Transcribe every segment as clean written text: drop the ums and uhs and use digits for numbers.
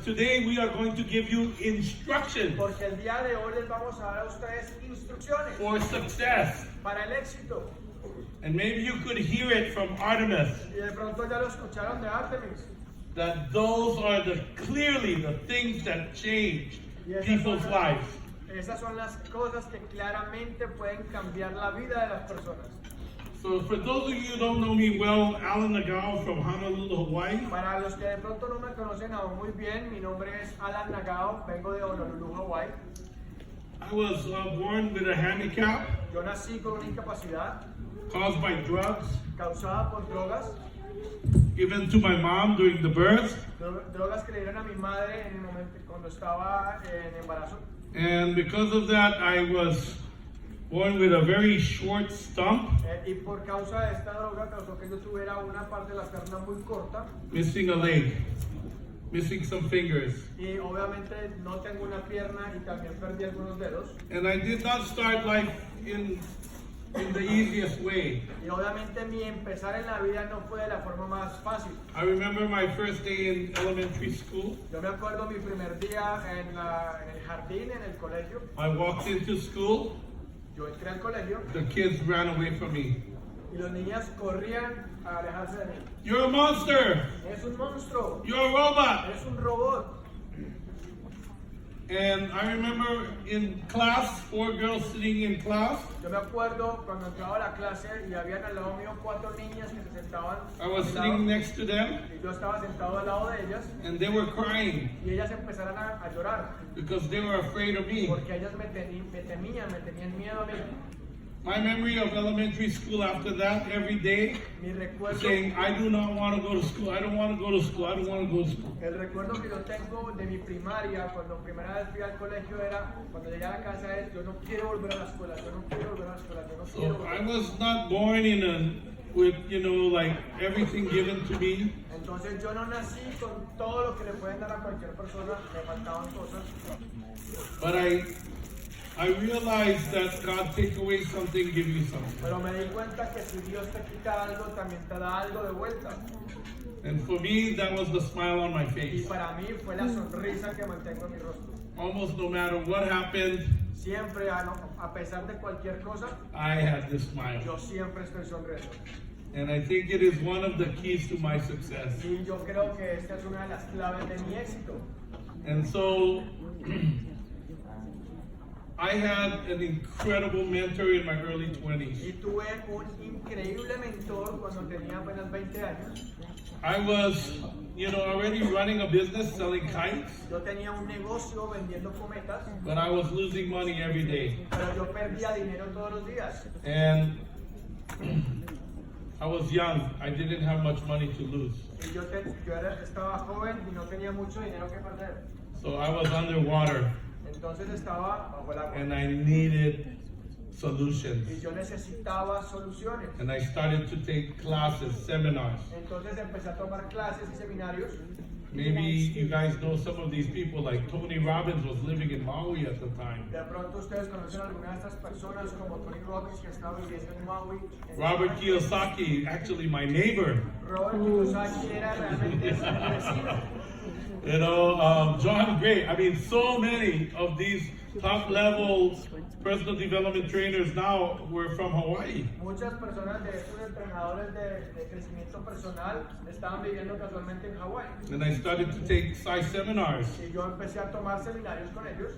today we are going to give you instructions Porque el día de hoy les vamos a dar a ustedes instrucciones for success. para el éxito. And maybe you could hear it from Artemis, Y de pronto ya lo escucharon de Artemis. that those are clearly the things that change people's lives. Esas son las cosas que claramente pueden cambiar la vida de las personas. So for those of you who don't know me well, Alan Nagao from Honolulu, Hawaii. Para los que de pronto no me conocen aún muy bien, mi nombre es Alan Nagao, vengo de Honolulu, Hawaii. I was born with a handicap Yo nací con una incapacidad caused by drugs causada por drogas, given to my mom during the birth. drogas que le dieron a mi madre en el momento cuando estaba en embarazo. And because of that, I was born with a very short stump, Y por causa de esta droga causó que yo tuviera una parte de la pierna muy corta missing a leg, missing some fingers. y obviamente no tengo una pierna y también perdí algunos dedos. And I did not start life in the easiest way. Y obviamente mi empezar en la vida no fue de la forma más fácil. I remember my first day in elementary school. Yo me acuerdo mi primer día en el jardín, en el colegio. I walked into school, Yo entré al colegio the kids ran away from me. y los niños corrían a alejarse de mí. You're a monster! Es un monstruo, You're a robot! es un robot. And I remember in class, 4 girls sitting in class. Yo me acuerdo cuando entraba a la clase y habían al lado mío 4 niñas que se sentaban I was a mi sitting lado, next to them, y yo estaba sentado al lado de ellas and they were crying y ellas empezaron a llorar because they were afraid of me. porque ellas me temían, me tenían miedo a mí. My memory of elementary school after that, every day, Mi recuerdo, saying, I do not want to go to school, I don't want to go to school, I don't want to go to school. el recuerdo que yo tengo de mi primaria, cuando primera vez fui al colegio, era cuando llegué a la casa es, yo no quiero volver a la escuela, yo no quiero volver a la escuela, yo no quiero So volver. I was not born with, like everything given to me. Entonces yo no nací con todo lo que le pueden dar a cualquier persona, me faltaban cosas. But I realized that God take away something, give you something. Pero me di cuenta que si Dios te quita algo, también te da algo de vuelta. And for me, that was the smile on my Y face. para mí fue la sonrisa que mantengo en mi rostro. Almost no matter what happened, Siempre, a pesar de cualquier cosa, I had this smile. yo siempre estoy sonriendo. And I think it is one of the keys to my success. Y yo creo que esta es una de las claves de mi éxito. And so I had an incredible mentor in my early 20s. Y tuve un increíble mentor cuando tenía apenas 20 años. I was, already running a business selling kites, Yo tenía un negocio vendiendo cometas, but I was losing money every day. pero yo perdía dinero todos los días. And I was young. I didn't have much money to lose. Y estaba joven y no tenía mucho dinero que perder. So I was underwater Entonces estaba bajo el agua. and I needed Y solutions. yo necesitaba soluciones. And I started to take classes, seminars. Entonces empecé a tomar clases y seminarios. Maybe you guys know some of these people, like Tony Robbins was living in Maui at the time. De pronto ustedes conocen a alguna de estas personas como Tony Robbins que estaba viviendo en Maui. Robert Kiyosaki, actually my neighbor. Robert Kiyosaki era realmente mi vecino. John Gray. I mean, so many of these top level personal development trainers now were from Hawaii. Muchas personas de estos entrenadores de crecimiento personal estaban viviendo casualmente en Hawái. And I started to take seminars, Y yo empecé a tomar seminarios con ellos.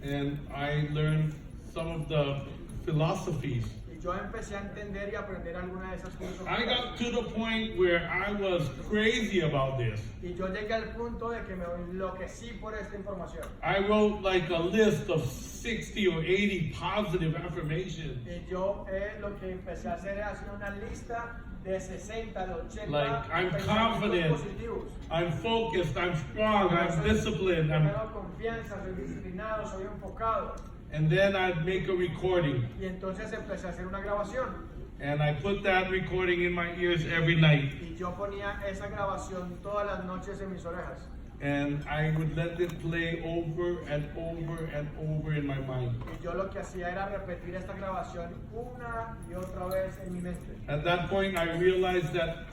and I learned some of the philosophies. Y yo empecé a entender y aprender alguna de esas cosas. I got to the point where I was crazy about this. Y yo llegué al punto de que me enloquecí por esta información. I wrote like a list of 60 or 80 positive affirmations. Y yo lo que empecé a hacer era hacer una lista de 60, de 80 Like, I'm pensamientos confident, positivos. I'm focused, I'm strong, I'm disciplined, Tengo confianza, soy disciplinado, soy enfocado. and then I'd make a recording. Y entonces empecé a hacer una grabación. And I put that recording in my ears every night. Y yo ponía esa grabación todas las noches en mis orejas. And I would let it play over and over and over in my mind. Y yo lo que hacía era repetir esta grabación una y otra vez en mi mente. At that point, I realized that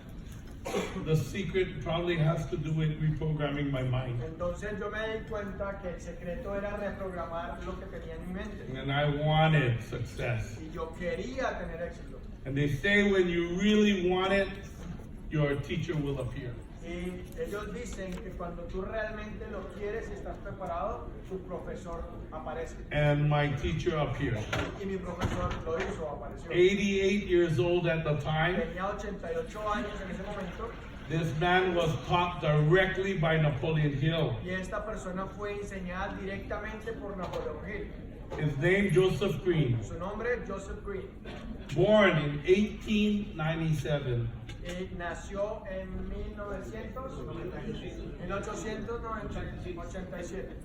the secret probably has to do with reprogramming my mind. Entonces yo me di cuenta que el secreto era reprogramar lo que tenía en mi mente. And I wanted success. Y yo quería tener éxito. And they say when you really want it, your teacher will appear. Y ellos dicen que cuando tú realmente lo quieres y estás preparado, tu profesor aparece. And my teacher appeared. Y mi profesor lo hizo, apareció. 88 years old at the time. Tenía 88 años en ese momento. This man was taught directly by Napoleon Hill. Y esta persona fue enseñada directamente por Napoleón Hill. His name, Joseph Green. Su nombre, Joseph Green. Born in 1897. Nació en 1887.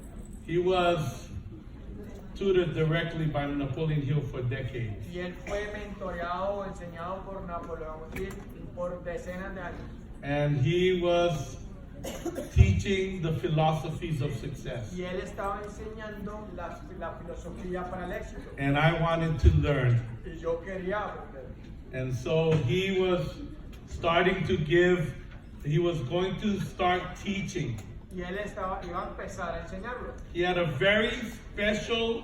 He was tutored directly by Napoleon Hill for decades. Y él fue mentoreado o enseñado por Napoleón Hill por decenas de años. And he was teaching the philosophies of success. Y él estaba enseñando la filosofía para el éxito. And I wanted to learn. Y yo quería aprender. And so he was going to start teaching. Y él iba a empezar a enseñarlo. He had a very special,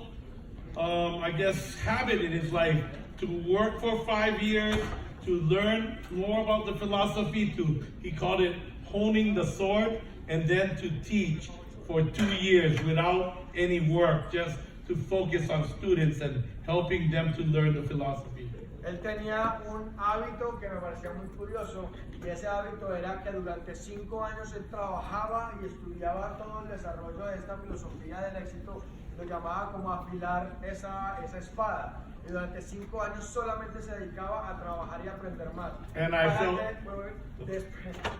habit in his life to work for 5 years, to learn more about the philosophy, he called it honing the sword, and then to teach for 2 years without any work, just to focus on students and helping them to learn the philosophy. Él tenía un hábito que me parecía muy curioso, y ese hábito era que durante 5 años él trabajaba y estudiaba todo el desarrollo de esta filosofía del éxito, lo llamaba como afilar esa espada. Y durante 5 años solamente se dedicaba a trabajar y aprender más.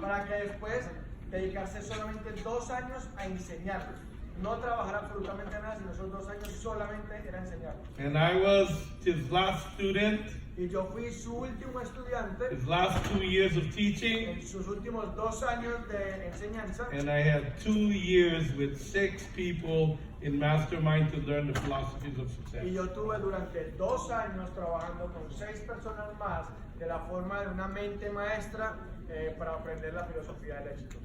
Para que después dedicarse solamente 2 años a enseñarlos. No trabajar absolutamente nada, sino esos 2 años solamente era enseñarlos. And I was his last student. Y yo fui su último estudiante. His last 2 years of teaching. En sus últimos 2 años de enseñanza. And I had 2 years with 6 people in Mastermind to learn the philosophies of success. Y yo tuve durante 2 años trabajando con 6 personas más de la forma de una mente maestra para aprender la filosofía del éxito.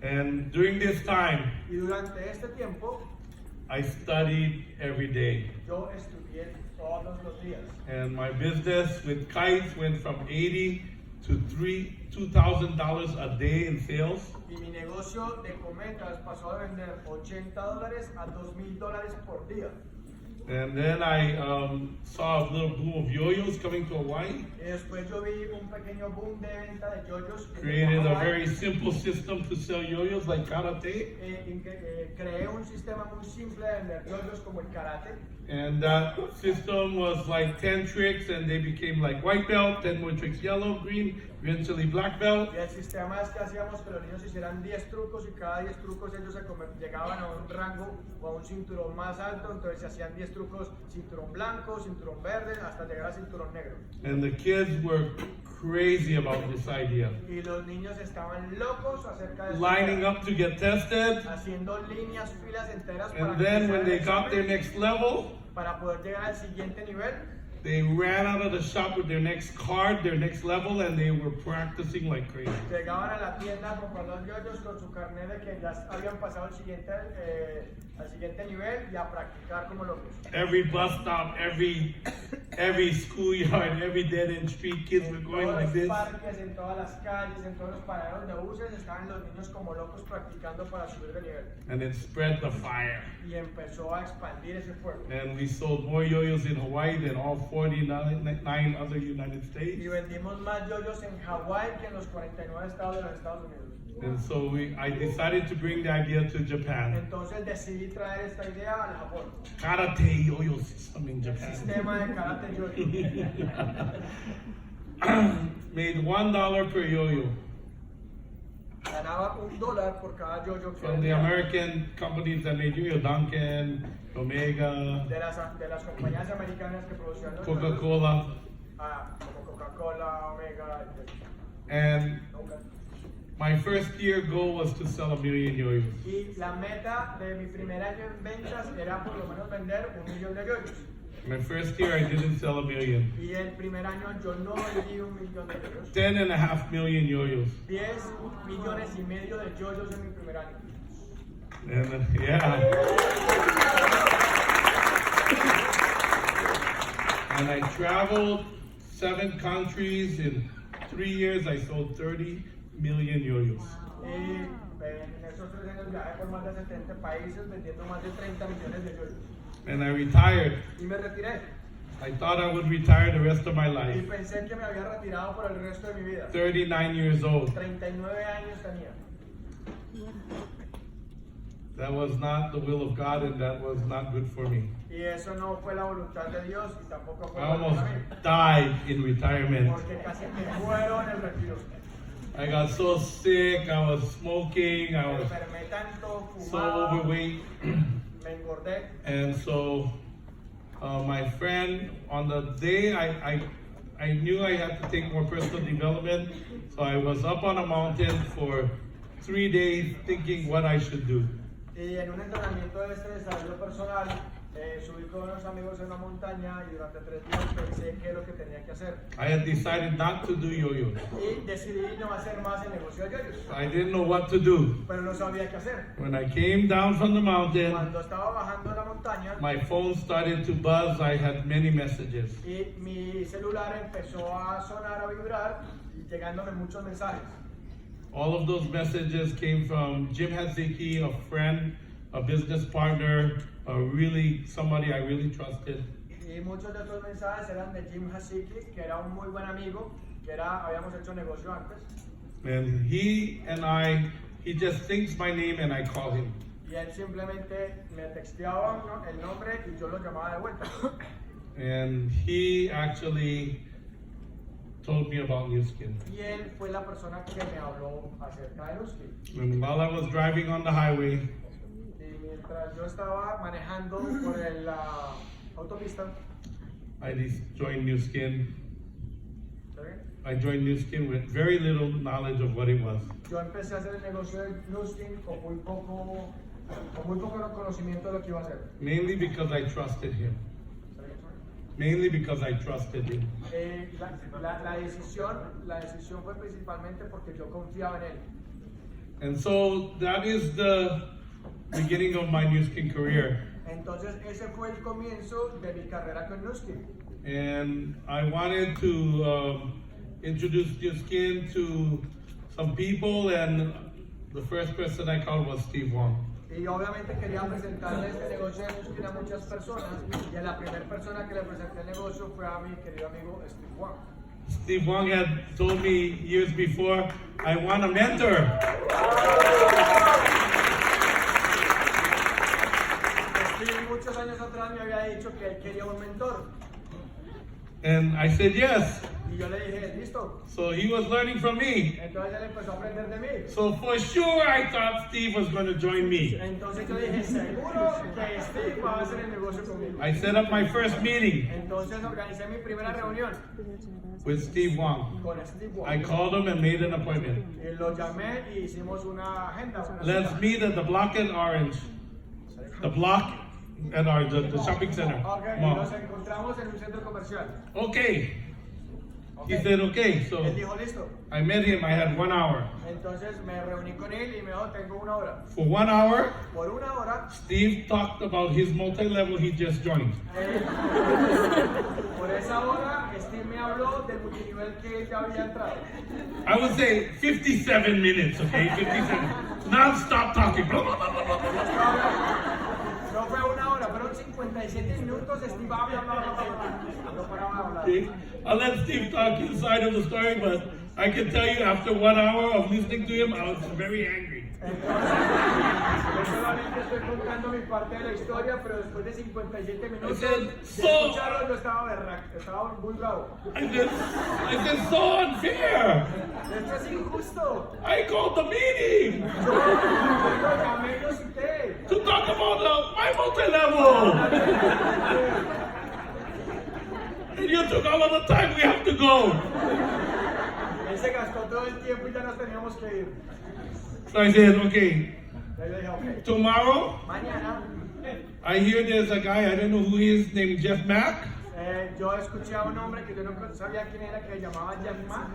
And during this time, y durante este tiempo, I studied every day. Yo estudié todos los días. And my business with kites went from $80 to $2,000 a day in sales. Y mi negocio de cometas pasó de vender $80 a $2,000 por día. And then I saw a little boom of yo-yos coming to Hawaii. Y después yo vi un pequeño boom de venta de yoyos. Created a very simple system to sell yo-yos like karate. Creé un sistema muy simple de vender yoyos como el karate. And that system was like 10 tricks, and they became like white belt, 10 more tricks yellow, green, eventually black belt. Y el sistema es que hacíamos que los niños hicieran 10 trucos, y cada 10 trucos ellos llegaban a un rango o a un cinturón más alto. Entonces se hacían 10 trucos, cinturón blanco, cinturón verde, hasta llegar a cinturón negro. And the kids were crazy about this idea. Y los niños estaban locos acerca de lining up to get tested. Haciendo líneas, filas enteras and then when they got their next level, para poder llegar al siguiente nivel, they ran out of the shop with their next card, their next level, and they were practicing like crazy. Llegaban a la tienda a comprar los yoyos con su carnet de que ya habían pasado al siguiente nivel y a practicar como locos. Every bus stop, every schoolyard, every dead-end street, kids were going like this. En todos los parques, en todas las calles, en todos los paraderos de buses, estaban los niños como locos practicando para subir de nivel. And it spread the fire. Y empezó a expandir ese fuego. And we sold more yo-yos in Hawaii than all 49 other United States. Y vendimos más yoyos en Hawái que en los 49 estados de los Estados Unidos. And so I decided to bring the idea to Japan. Entonces decidí traer esta idea al Japón. Karate yo-yo system in Japan. Sistema de karate yo-yo. Made $1 per yo-yo. Ganaba $1 por cada yo-yo que From the American companies that made yo-yo, Dunkin', Omega, de las compañías americanas que producían los Coca-Cola. Como Coca-Cola, Omega. And my first year goal was to sell 1 million yo-yos. Y la meta de mi primer año en ventas era por lo menos vender 1 millón de yoyos. My first year, I didn't sell a million. Y el primer año yo no vendí 1 millón de yoyos. 10.5 million yo-yos. 10 millones y medio de yoyos en mi primer año. And yeah. And I traveled 7 countries. In 3 years, I sold 30 million yo-yos. Y en esos 3 años viajé por más de 70 países vendiendo más de 30 millones de yoyos. And I retired. Y me retiré. I thought I would retire the rest of my Y life. pensé que me había retirado por el resto de mi vida. 39 years old. 39 años tenía. That was not the will of God, and that was not good for me. Y eso no fue la voluntad de Dios y tampoco fue I bueno almost para mí. died in retirement. Porque casi me muero en el retiro. I got so sick, I was smoking, I Me was enfermé tanto, so fumaba, overweight. me engordé. And so my friend, on the day I knew I had to take more personal development, so I was up on a mountain for 3 days thinking what I should do. Y en un entrenamiento de este desarrollo personal, subí con unos amigos en una montaña y durante 3 días pensé qué es lo que tenía que hacer. I had decided not to do yo-yos. Y decidí no hacer más el negocio de yoyos. I didn't know what to do. Pero no sabía qué hacer. When I came down from the mountain, Cuando estaba bajando la montaña, my phone started to buzz. I had many messages. y mi celular empezó a sonar, a vibrar, y llegándome muchos mensajes. All of those messages came from Jim Hatziki, a friend, a business partner, really somebody I really trusted. Y muchos de estos mensajes eran de Jim Hatziki, que era un muy buen amigo, que habíamos hecho negocio antes. And he just thinks my name and I call him. Y él simplemente me texteaba el nombre y yo lo llamaba de vuelta. And he actually told me about New Skin. Y él fue la persona que me habló acerca de Nuskin. And while I was driving on the highway, Y mientras yo estaba manejando por la autopista, I joined New Skin. ¿está bien? I joined New Skin with very little knowledge of what it was. Yo empecé a hacer el negocio de Nuskin con muy poco conocimiento de lo que iba a hacer. Mainly because I trusted him. ¿Está bien? Mainly because I trusted him. La decisión fue principalmente porque yo confiaba en él. And so that is the beginning of my New Skin career. Entonces ese fue el comienzo de mi carrera con Nuskin. And I wanted to introduce New Skin to some people, and the first person I called was Steve Wong. Y obviamente quería presentarle este negocio de Nuskin a muchas personas, y a la primera persona que le presenté el negocio fue a mi querido amigo Steve Wong. Steve Wong had told me years before, I want a mentor. Steve muchos años atrás me había dicho que él quería un mentor. And I said yes. Y yo le dije, listo. So he was learning from me. Entonces él empezó a aprender de mí. So for sure I thought Steve was going to join me. Entonces yo dije, seguro que Steve va a hacer el negocio conmigo. I set up my first meeting Entonces organicé mi primera reunión with Steve Wong. con Steve Wong. I called him and made an appointment. Y lo llamé y hicimos una agenda. Let's meet at the Block at Orange. The Block at Orange, the shopping center. Ok, y Mall. nos encontramos en un centro comercial. Okay. He said okay. So Él dijo, listo. I met him. I had 1 hour. Entonces me reuní con él y me dijo, tengo 1 hora. For 1 hour, Por 1 hora, Steve talked about his multi-level he just joined. por esa hora, Steve me habló del multinivel que ya había entrado. I would say 57 minutes, okay? 57. Non-stop talking. Blah, blah, blah, blah, blah, blah. No fue 1 hora, fueron 57 minutos. Steve habla, no paraba de hablar. Okay? I'll let Steve talk his side of the story, but I can tell you after 1 hour of listening to him, I was very angry. Yo solamente estoy contando mi parte de la historia, pero después de 57 minutos de escucharlo, yo estaba berraco, estaba muy bravo. I said, so unfair. Esto es injusto. I called the meeting Yo lo llamé y lo cité. to talk about my multi-level. And you took all of the time we have to go. Él se gastó todo el tiempo y ya nos teníamos que ir. So I said, okay, Yo le dije, ok, tomorrow mañana I hear there's a guy, I don't know who he is, named Jeff Mack. Yo escuché a un hombre que yo no sabía quién era, que se llamaba Jeff Mack.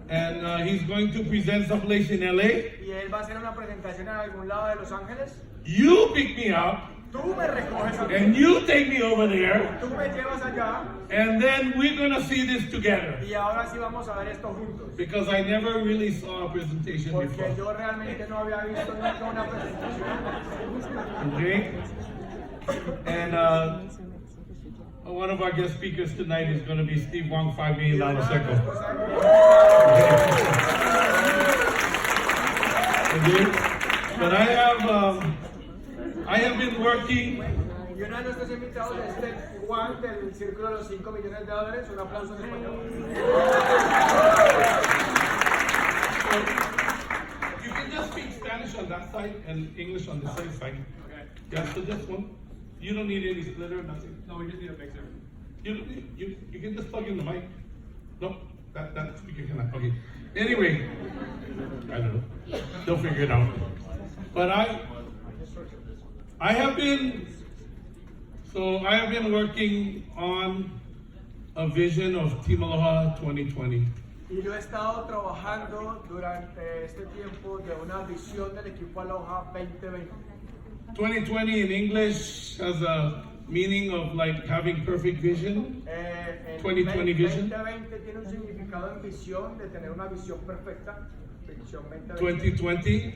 And he's going to present someplace in LA. Y él va a hacer una presentación en algún lado de Los Ángeles. You pick me up. Tú me recoges a mí. And you take me over there. Tú me llevas allá. And then we're going to see this together. Y ahora sí vamos a ver esto juntos. Because I never really saw a presentation Porque before. yo realmente no había visto nunca una presentación. Okay? And one of our guest speakers tonight is going to be Steve Wong, $5 million circle. Okay? But I have been working. Y uno de nuestros invitados es Juan del Círculo de los $5 millones. Un aplauso en español. You can just speak Spanish on that side and English on the same side. Okay. Yeah, so this one. You don't need any splitter, nothing. No, we just need a mixer. You can just plug in the mic. No, that speaker cannot. Okay. Anyway, I don't know. They'll figure it out. But I have been working on a vision of Team Aloha 2020. Y yo he estado trabajando durante este tiempo de una visión del equipo Aloha 2020. 2020 in English has a meaning of like having perfect vision. 2020 vision. 2020 tiene un significado en visión de tener una visión perfecta. Visión 2020. 2020.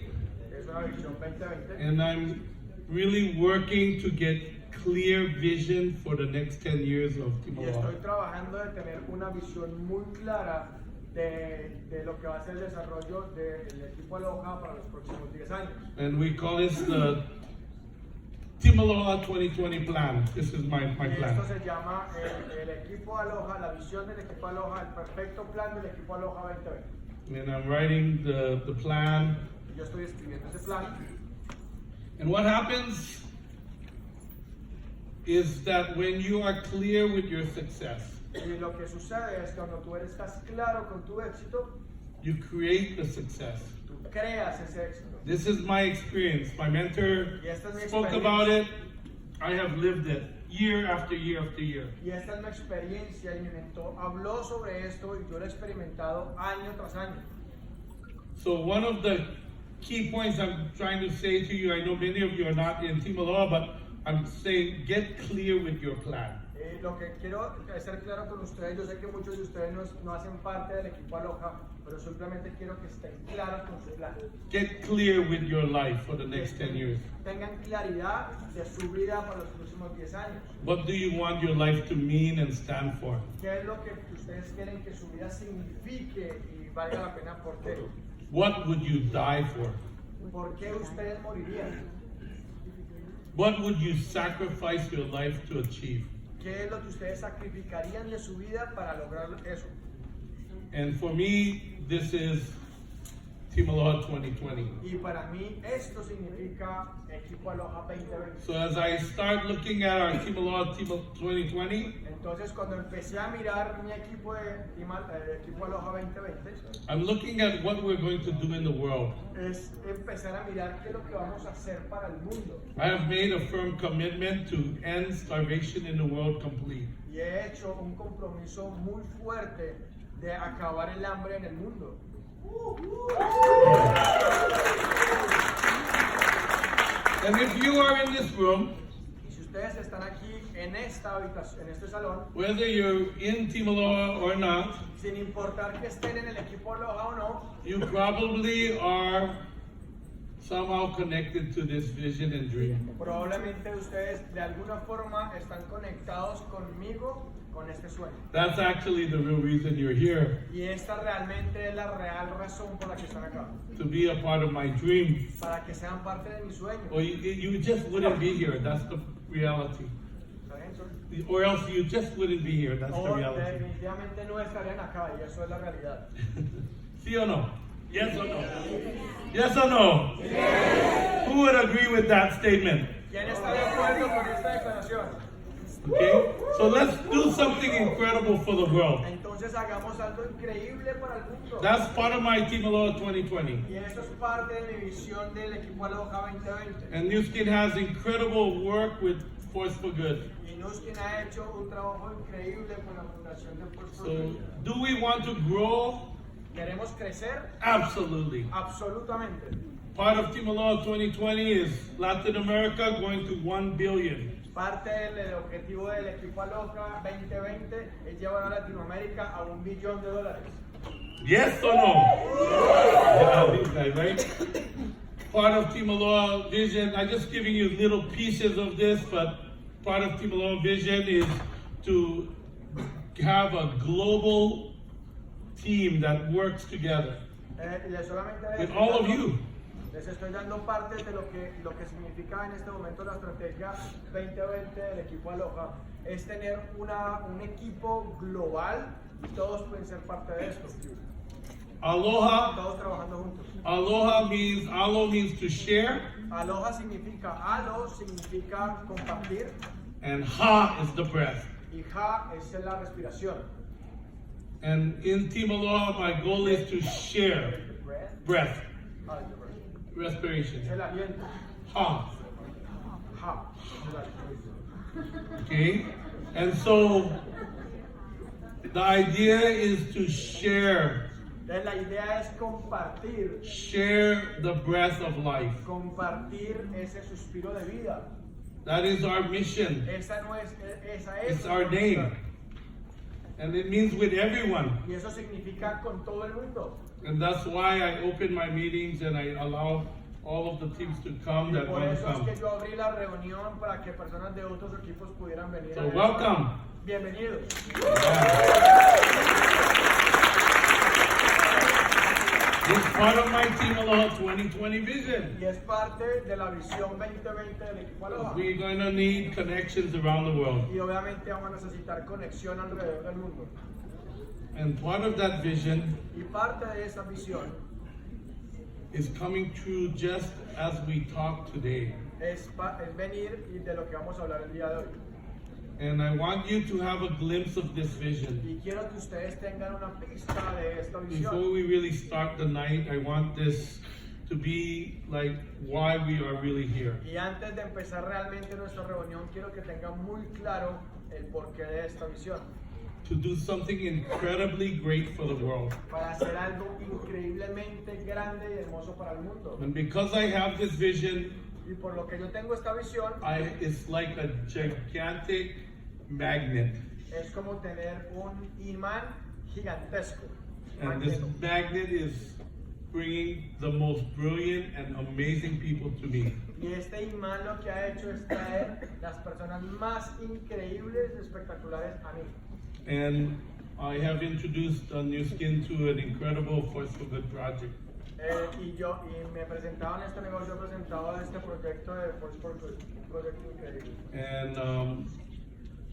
Es una visión 2020. And I'm really working to get clear vision for the next 10 years of Team Y Aloha. estoy trabajando de tener una visión muy clara de lo que va a ser el desarrollo del equipo Aloha para los próximos 10 años. And we call this the Team Aloha 2020 plan. This is my Y esto plan. se llama el equipo Aloha, la visión del equipo Aloha, el perfecto plan del equipo Aloha 2020. And I'm writing the plan. Y yo estoy escribiendo ese plan. And what happens is that when you are clear with your success, Y lo que sucede es que cuando tú estás claro con tu éxito, you create the success. tú creas ese éxito. This is my experience. My mentor Y esta es mi spoke experiencia. about it. I have lived it year after year after year. Y esta es mi experiencia y mi mentor habló sobre esto y yo lo he experimentado año tras año. So one of the key points I'm trying to say to you, I know many of you are not in Team Aloha, but I'm saying get clear with your plan. Lo que quiero ser claro con ustedes, yo sé que muchos de ustedes no hacen parte del equipo Aloha, pero simplemente quiero que estén claros con su plan. Get clear with your life for the next 10 years. Tengan claridad de su vida para los próximos 10 años. What do you want your life to mean and stand for? ¿Qué es lo que ustedes quieren que su vida signifique y valga la pena por qué? What would you die for? ¿Por qué ustedes morirían? What would you sacrifice your life to achieve? ¿Qué es lo que ustedes sacrificarían de su vida para lograr eso? And for me, this is Team Aloha 2020. Y para mí esto significa Equipo Aloha 2020. So as I start looking at our Team Aloha 2020, Entonces cuando empecé a mirar mi equipo Equipo Aloha 2020, I'm looking at what we're going to do in the world. es empezar a mirar qué es lo que vamos a hacer para el mundo. I have made a firm commitment to end starvation in the world complete. Y he hecho un compromiso muy fuerte de acabar el hambre en el mundo. And if you are in this room, Y si ustedes están aquí en esta habitación, en este salón, whether you're in Team Aloha or not, sin importar que estén en el equipo Aloha o no, you probably are somehow connected to this vision and dream. probablemente ustedes de alguna forma están conectados conmigo con este sueño. That's actually the real reason you're here, Y esta realmente es la real razón por la que están acá. to be a part of my dream. Para que sean parte de mi sueño. Or you just wouldn't be here, that's the reality. ¿Está bien, Sol? Or else you just wouldn't be here, that's the O reality. definitivamente no estarían acá y eso es la realidad. ¿Sí o no? Yes or no? Yes or no? Yes. Who would agree with that statement? ¿Quién está de acuerdo con esta declaración? Okay? So let's do something incredible for the world. Entonces hagamos algo increíble para el mundo. That's part of my Team Aloha 2020. Y eso es parte de mi visión del equipo Aloha 2020. And New Skin has incredible work with Force for Good. Y Nuskin ha hecho un trabajo increíble con la fundación de Force for So, Good. do we want to grow? ¿Queremos crecer? Absolutely. Absolutamente. Part of Team Aloha 2020 is Latin America going to 1 billion. Parte del objetivo del equipo Aloha 2020 es llevar a Latinoamérica a $1 billón. Yes or no? Yeah, these guys, right? Part of Team Aloha vision, I'm just giving you little pieces of this, but part of Team Aloha vision is to have a global team that works together with all of you. Les estoy dando parte de lo que significa en este momento la estrategia 2020 del equipo Aloha. Es tener un equipo global y todos pueden ser parte de esto. Aloha, Todos trabajando juntos. aloha means to share, Aloha significa compartir and ha is the breath. y ha es la respiración. And in Team Aloha, my goal is to share breath, Ah, the breath. respiration. Es el aliento. Ha. Ha. Es el aliento. Okay? And so the idea is to share Entonces, la idea es share the breath of life. compartir ese suspiro de vida. That is our mission. Esa It's es our name. And it means with everyone. Y eso significa con todo el mundo. And that's why I open my meetings and I allow all of the teams to come Y that por want to eso es come. que yo abrí la reunión para que personas de otros equipos pudieran venir. So a esta. welcome. Bienvenidos. It's part of my Team Aloha 2020 vision. Y es parte de la visión 2020 del equipo Aloha. We're going to need connections around the world. Y obviamente vamos a necesitar conexión alrededor del mundo. And part of that vision Y parte de esa visión is coming true just as we talk today. es venir y de lo que vamos a hablar el día de hoy. And I want you to have a glimpse of this vision. Y quiero que ustedes tengan una pista de esta Before visión. we really start the night, I want this to be like why we are really here. Y antes de empezar realmente nuestra reunión, quiero que tengan muy claro el porqué de esta visión. To do something incredibly great for the world. Para hacer algo increíblemente grande y hermoso para el mundo. And because I have this vision, Y por lo que yo tengo esta visión, it's like a gigantic magnet. es como tener un imán gigantesco. And this Magneto. magnet is bringing the most brilliant and amazing people to me. Y este imán lo que ha hecho es traer las personas más increíbles y espectaculares a mí. And I have introduced New Skin to an incredible Force for Good project. Y me presentaba en este negocio, presentaba este proyecto de Force for Good, un proyecto increíble. And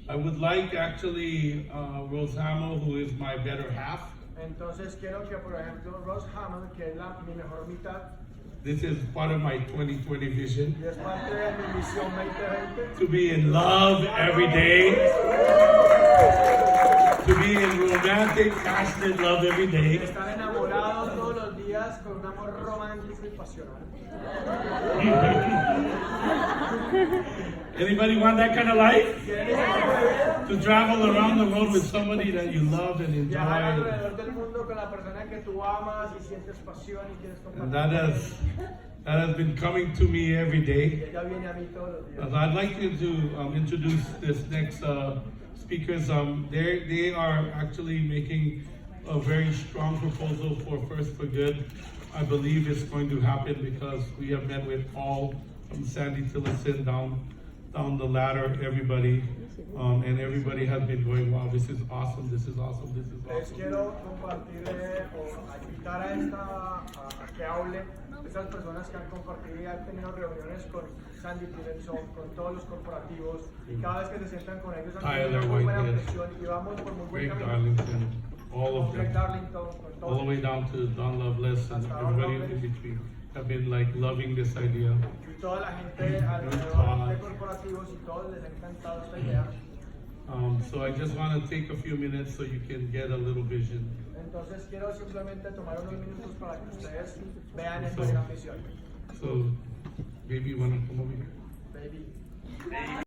I would like actually Rose Hamill, who is my better half. Entonces quiero que, por ejemplo, Rose Hammond, que es mi mejor mitad, This is part of my 2020 vision. y es parte de mi visión 2020, To be in love every day. To be in romantic, passionate love every de day. estar enamorado todos los días con un amor romántico y pasional. Anybody want that kind of life? ¿Quieren ese tipo de vida? To travel around the world with somebody that you love and Viajar enjoy. alrededor del mundo con la persona que tú amas y sientes pasión y quieres And compartir. that has been coming to me every Y day. ella viene a mí todos los días. I'd like you to introduce this next speakers. They are actually making a very strong proposal for First for Good. I believe it's going to happen because we have met with all from Sandy Tillotson down the ladder, everybody, and everybody has been going, wow, this is awesome, this is awesome, this is Les awesome. quiero compartir o invitar a que hable esas personas que han compartido y han tenido reuniones con Sandy Tillotson, con todos los corporativos, y cada vez que se sientan con ellos han tenido Tyler una muy buena Whitehead, impresión y vamos por muy buen Greg camino. Darlington, all Con of Greg them, Darlington, con all the todos. way down to Don Loveless and everybody in between, have been like loving this idea. Y toda la gente alrededor de corporativos y todos les ha encantado esta idea. So I just want to take a few minutes so you can get a little vision. Entonces quiero simplemente tomar unos minutos para que ustedes vean esta So- gran misión. So maybe you want to come over here. Baby.